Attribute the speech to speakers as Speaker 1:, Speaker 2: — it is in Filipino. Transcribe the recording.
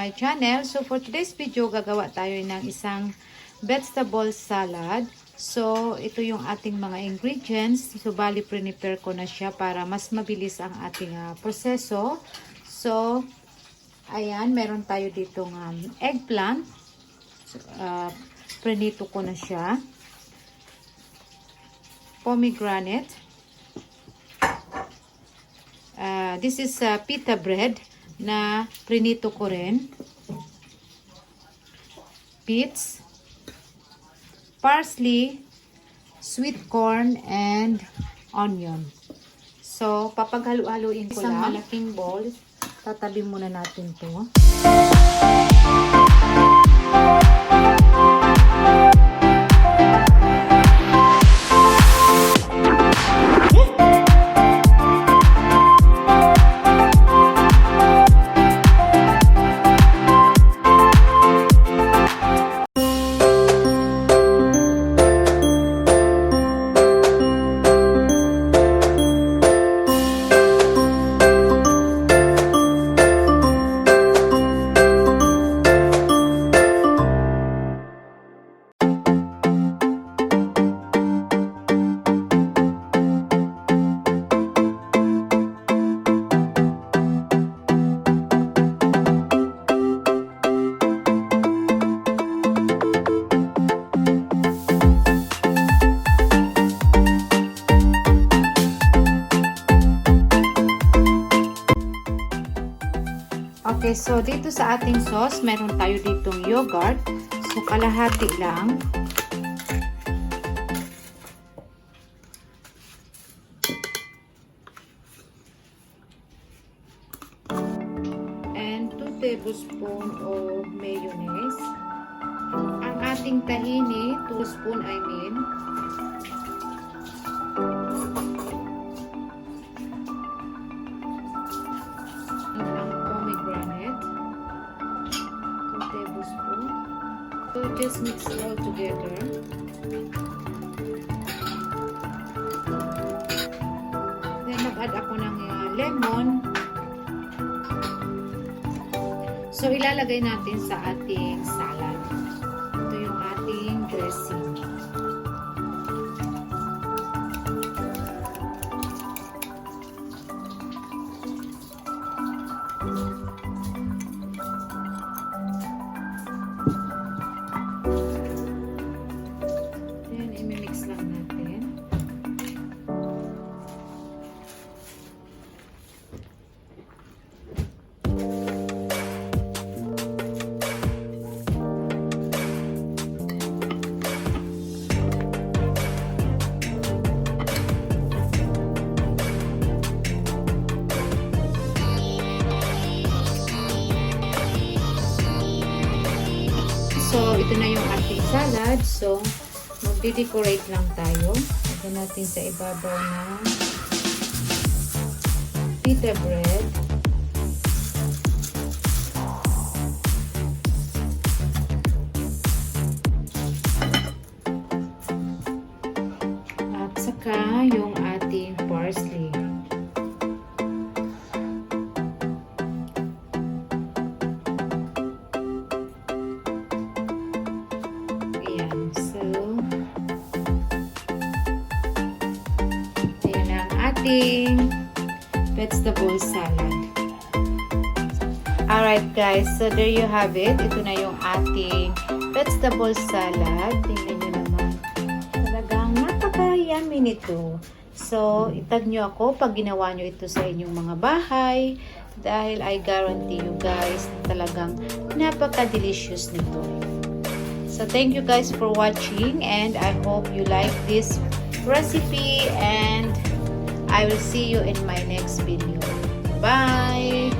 Speaker 1: my channel. So for today's video, gagawa tayo ng isang vegetable salad. So ito yung ating mga ingredients. So bali prepare ko na siya para mas mabilis ang ating proseso. So ayan, meron tayo ditong eggplant. So, prinito ko na siya. Pomegranate. This is pita bread na prinito ko rin. Beets, parsley, sweet corn, and onion. So, papaghalo-haluin ko lang. Isang malaking bowl. Tatabi muna natin to. Okay, so dito sa ating sauce, meron tayo ditong yogurt. So, kalahati lang. And 2 tablespoons of mayonnaise. Ang ating tahini, 2 spoon I mean. So just mix it all together. Then mag-add ako ng lemon. So ilalagay natin sa ating salad. Ito yung ating dressing. So, ito na yung ating salad. So, magde-decorate lang tayo. Ito natin sa ibabaw na pita bread. At saka yung ating parsley. Vegetable salad. Alright guys, so there you have it. Ito na yung ating vegetable salad. Tingnan nyo naman. Talagang napaka-yummy nito. So, itag nyo ako pag ginawa nyo ito sa inyong mga bahay. Dahil I guarantee you guys, talagang napaka-delicious nito. So, thank you guys for watching and I hope you like this recipe and I will see you in my next video. Bye!